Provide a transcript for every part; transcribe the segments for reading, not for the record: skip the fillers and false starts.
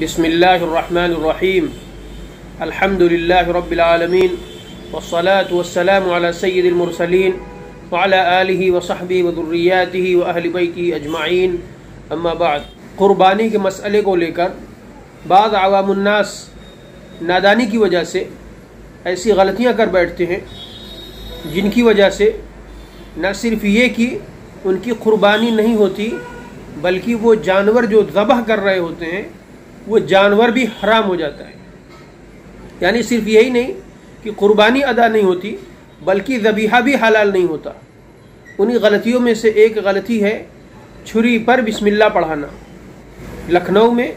بسم اللہ الرحمن الرحیم الحمدللہ رب العالمین والصلاة والسلام علی سید المرسلین وعلی آلہ وصحبہ وذریاتہ واہل بیتہ اجمعین اما بعد۔ قربانی کے مسئلے کو لے کر بعض عوام الناس نادانی کی وجہ سے ایسی غلطیاں کر بیٹھتے ہیں جن کی وجہ سے نہ صرف یہ کہ ان کی قربانی نہیں ہوتی بلکہ وہ جانور جو ذبح کر رہے ہوتے ہیں وہ جانور بھی حرام ہو جاتا ہے۔ یعنی صرف یہی نہیں کہ قربانی ادا نہیں ہوتی بلکہ ذبیحہ بھی حلال نہیں ہوتا۔ انہی غلطیوں میں سے ایک غلطی ہے چھری پر بسم اللہ پڑھانا۔ لکھنؤ میں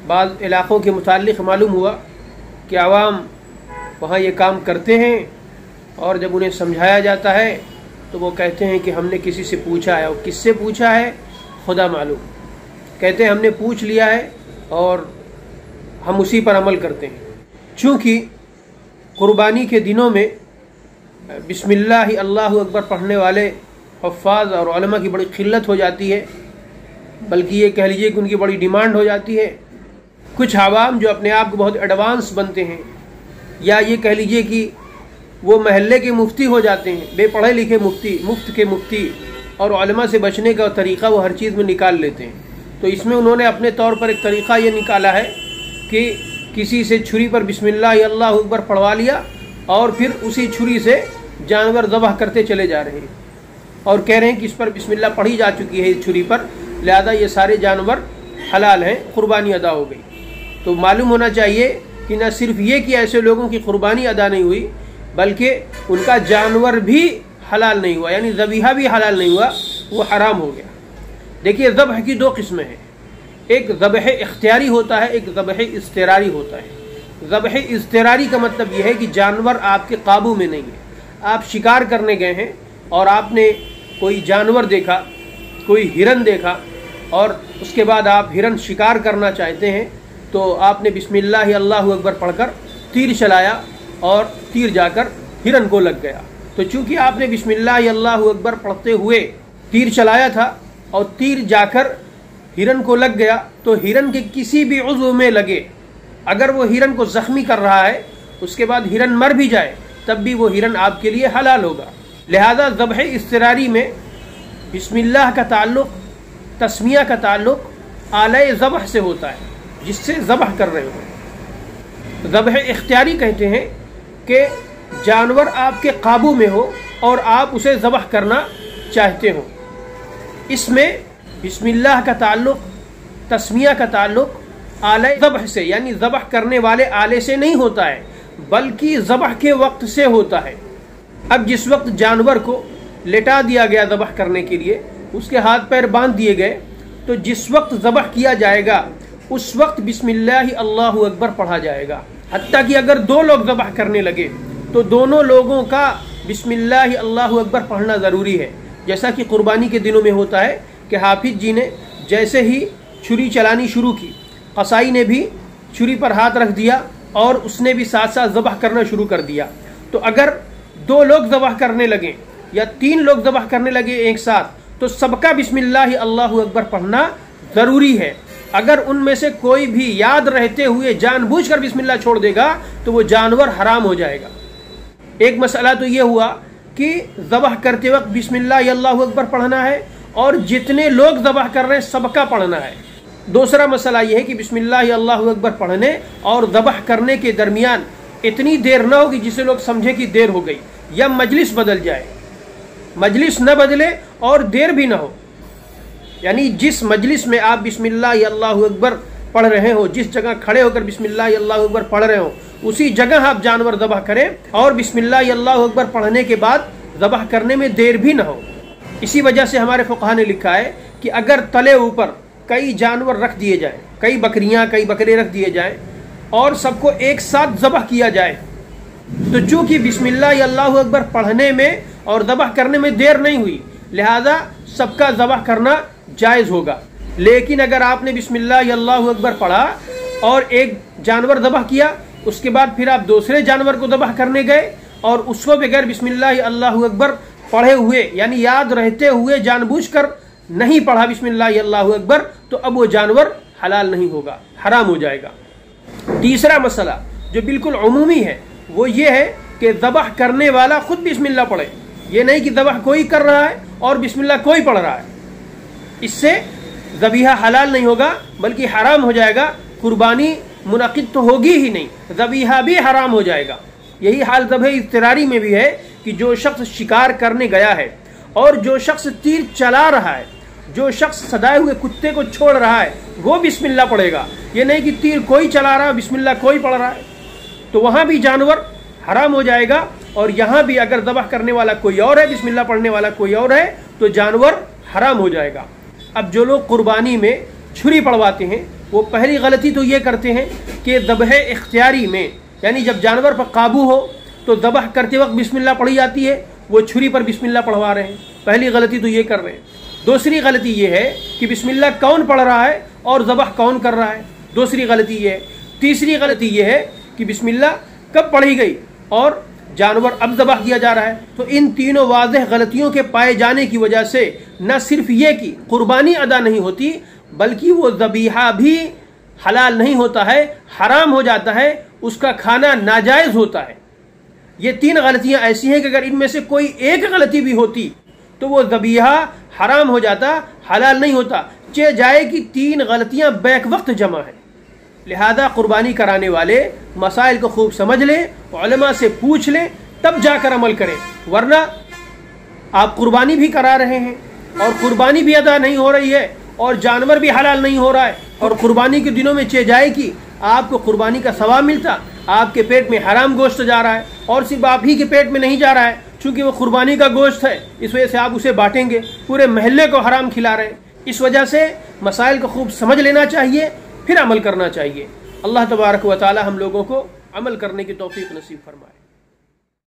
بعض علاقوں کے متعلق معلوم ہوا کہ عوام وہاں یہ کام کرتے ہیں اور جب انہیں سمجھایا جاتا ہے تو وہ کہتے ہیں کہ ہم نے کسی سے پوچھا ہے، اور کس سے پوچھا ہے خدا معلوم۔ کہتے ہیں ہم نے پوچھ لیا ہے اور ہم اسی پر عمل کرتے ہیں۔ چونکہ قربانی کے دنوں میں بسم اللہ اللہ اکبر پڑھنے والے حفاظ اور علماء کی بڑی قلت ہو جاتی ہے، بلکہ یہ کہہ لیجئے کہ ان کی بڑی ڈیمانڈ ہو جاتی ہے۔ کچھ عوام جو اپنے آپ کو بہت ایڈوانس بنتے ہیں، یا یہ کہہ لیجئے کہ وہ محلے کے مفتی ہو جاتے ہیں، بے پڑھے لکھے مفتی، مفت کے مفتی، اور علماء سے بچنے کا طریقہ وہ ہر چیز میں نکال لیتے ہیں۔ تو اس میں انہوں نے اپنے طور پر ایک طریقہ یہ نکالا ہے کہ کسی سے چھری پر بسم اللہ اللہ اکبر پڑھوا لیا اور پھر اسی چھری سے جانور ذبح کرتے چلے جا رہے ہیں، اور کہہ رہے ہیں کہ اس پر بسم اللہ پڑھی جا چکی ہے اس چھری پر، لہذا یہ سارے جانور حلال ہیں، قربانی ادا ہو گئی۔ تو معلوم ہونا چاہیے کہ نہ صرف یہ کہ ایسے لوگوں کی قربانی ادا نہیں ہوئی بلکہ ان کا جانور بھی حلال نہیں ہوا، یعنی ذبیحہ بھی حلال نہیں ہوا، وہ حرام ہو گیا۔ دیکھیے ذبح کی دو قسمیں ہیں، ایک ذبح اختیاری ہوتا ہے، ایک ذبح اضطراری ہوتا ہے۔ ذبح اضطراری کا مطلب یہ ہے کہ جانور آپ کے قابو میں نہیں ہے، آپ شکار کرنے گئے ہیں اور آپ نے کوئی جانور دیکھا، کوئی ہرن دیکھا، اور اس کے بعد آپ ہرن شکار کرنا چاہتے ہیں تو آپ نے بسم اللہ اللہ اکبر پڑھ کر تیر چلایا اور تیر جا کر ہرن کو لگ گیا۔ تو چونکہ آپ نے بسم اللہ اللہ اکبر پڑھتے ہوئے تیر چلایا تھا اور تیر جا کر ہرن کو لگ گیا، تو ہرن کے کسی بھی عضو میں لگے، اگر وہ ہرن کو زخمی کر رہا ہے، اس کے بعد ہرن مر بھی جائے تب بھی وہ ہرن آپ کے لیے حلال ہوگا۔ لہذا ذبح اضطراری میں بسم اللہ کا تعلق، تسمیہ کا تعلق آلہ ذبح سے ہوتا ہے، جس سے ذبح کر رہے ہو۔ ذبح اختیاری کہتے ہیں کہ جانور آپ کے قابو میں ہو اور آپ اسے ذبح کرنا چاہتے ہو۔ اس میں بسم اللہ کا تعلق، تسمیہ کا تعلق آلہ ذبح سے، یعنی ذبح کرنے والے آلے سے نہیں ہوتا ہے بلکہ ذبح کے وقت سے ہوتا ہے۔ اب جس وقت جانور کو لٹا دیا گیا ذبح کرنے کے لیے، اس کے ہاتھ پیر باندھ دیے گئے، تو جس وقت ذبح کیا جائے گا اس وقت بسم اللہ اللہ اکبر پڑھا جائے گا۔ حتیٰ کہ اگر دو لوگ ذبح کرنے لگے تو دونوں لوگوں کا بسم اللہ اللہ اکبر پڑھنا ضروری ہے، جیسا کہ قربانی کے دنوں میں ہوتا ہے کہ حافظ جی نے جیسے ہی چھری چلانی شروع کی، قصائی نے بھی چھری پر ہاتھ رکھ دیا اور اس نے بھی ساتھ ساتھ ذبح کرنا شروع کر دیا۔ تو اگر دو لوگ ذبح کرنے لگیں یا تین لوگ ذبح کرنے لگے ایک ساتھ تو سب کا بسم اللہ اللہ اکبر پڑھنا ضروری ہے۔ اگر ان میں سے کوئی بھی یاد رہتے ہوئے جان بوجھ کر بسم اللہ چھوڑ دے گا تو وہ جانور حرام ہو جائے گا۔ ایک مسئلہ تو یہ ہوا کہ ذبح کرتے وقت بسم اللہ اللہ اکبر پڑھنا ہے اور جتنے لوگ ذبح کر رہے ہیں سب کا پڑھنا ہے۔ دوسرا مسئلہ یہ ہے کہ بسم اللہ اللہ اکبر پڑھنے اور ذبح کرنے کے درمیان اتنی دیر نہ ہوگی جسے لوگ سمجھے کہ دیر ہو گئی، یا مجلس بدل جائے، مجلس نہ بدلے اور دیر بھی نہ ہو۔ یعنی جس مجلس میں آپ بسم اللہ اللہ اکبر پڑھ رہے ہو، جس جگہ کھڑے ہو کر بسم اللہ اللہ اکبر پڑھ رہے ہو، اسی جگہ آپ جانور ذبح کریں اور بسم اللہ اللہ اکبر پڑھنے کے بعد ذبح کرنے میں دیر بھی نہ ہو۔ اسی وجہ سے ہمارے فقہا نے لکھا ہے کہ اگر تلے اوپر کئی جانور رکھ دیے جائیں، کئی بکریاں کئی بکرے رکھ دیے جائیں اور سب کو ایک ساتھ ذبح کیا جائے، تو چونکہ بسم اللہ اللہ اکبر پڑھنے میں اور ذبح کرنے میں دیر نہیں ہوئی لہذا سب کا ذبح کرنا جائز ہوگا۔ لیکن اگر آپ نے بسم اللہ اللہ اکبر پڑھا اور ایک جانور ذبح کیا، اس کے بعد پھر آپ دوسرے جانور کو ذبح کرنے گئے اور اس کو بغیر بسم اللہ اللہ اکبر پڑھے ہوئے، یعنی یاد رہتے ہوئے جان بوجھ کر نہیں پڑھا بسم اللہ اللہ اکبر، تو اب وہ جانور حلال نہیں ہوگا، حرام ہو جائے گا۔ تیسرا مسئلہ جو بالکل عمومی ہے وہ یہ ہے کہ ذبح کرنے والا خود بسم اللہ پڑھے، یہ نہیں کہ ذبح کوئی کر رہا ہے اور بسم اللہ کوئی پڑھ رہا ہے، اس سے ذبیحہ حلال نہیں ہوگا بلکہ حرام ہو جائے گا، قربانی منعقد تو ہوگی ہی نہیں، ذبیحہ بھی حرام ہو جائے گا۔ یہی حال ذبح اضطراری میں بھی ہے کہ جو شخص شکار کرنے گیا ہے اور جو شخص تیر چلا رہا ہے، جو شخص سدائے ہوئے کتے کو چھوڑ رہا ہے وہ بسم اللہ پڑھے گا، یہ نہیں کہ تیر کوئی چلا رہا ہے بسم اللہ کوئی پڑھ رہا ہے، تو وہاں بھی جانور حرام ہو جائے گا۔ اور یہاں بھی اگر ذبح کرنے والا کوئی اور ہے، بسم اللہ پڑھنے والا کوئی اور ہے، تو جانور حرام ہو جائے گا۔ اب جو لوگ قربانی میں چھری پڑواتے ہیں وہ پہلی غلطی تو یہ کرتے ہیں کہ ذبح اختیاری میں، یعنی جب جانور پر قابو ہو تو ذبح کرتے وقت بسم اللہ پڑھی جاتی ہے، وہ چھری پر بسم اللہ پڑھوا رہے ہیں، پہلی غلطی تو یہ کر رہے ہیں۔ دوسری غلطی یہ ہے کہ بسم اللہ کون پڑھ رہا ہے اور ذبح کون کر رہا ہے، دوسری غلطی یہ ہے۔ تیسری غلطی یہ ہے کہ بسم اللہ کب پڑھی گئی اور جانور اب ذبح کیا جا رہا ہے۔ تو ان تینوں واضح غلطیوں کے پائے جانے کی وجہ سے نہ صرف یہ کہ قربانی ادا نہیں ہوتی بلکہ وہ ذبیحہ بھی حلال نہیں ہوتا ہے، حرام ہو جاتا ہے، اس کا کھانا ناجائز ہوتا ہے۔ یہ تین غلطیاں ایسی ہیں کہ اگر ان میں سے کوئی ایک غلطی بھی ہوتی تو وہ ذبیحہ حرام ہو جاتا، حلال نہیں ہوتا، چہ جائے کہ تین غلطیاں بیک وقت جمع ہیں۔ لہذا قربانی کرانے والے مسائل کو خوب سمجھ لیں، علماء سے پوچھ لیں، تب جا کر عمل کریں، ورنہ آپ قربانی بھی کرا رہے ہیں اور قربانی بھی ادا نہیں ہو رہی ہے اور جانور بھی حلال نہیں ہو رہا ہے، اور قربانی کے دنوں میں چہ جائے کہ آپ کو قربانی کا ثواب ملتا، آپ کے پیٹ میں حرام گوشت جا رہا ہے، اور صرف آپ ہی کے پیٹ میں نہیں جا رہا ہے چونکہ وہ قربانی کا گوشت ہے، اس وجہ سے آپ اسے بانٹیں گے، پورے محلے کو حرام کھلا رہے ہیں۔ اس وجہ سے مسائل کو خوب سمجھ لینا چاہیے، پھر عمل کرنا چاہیے۔ اللہ تبارک و تعالی ہم لوگوں کو عمل کرنے کی توفیق نصیب فرمائے۔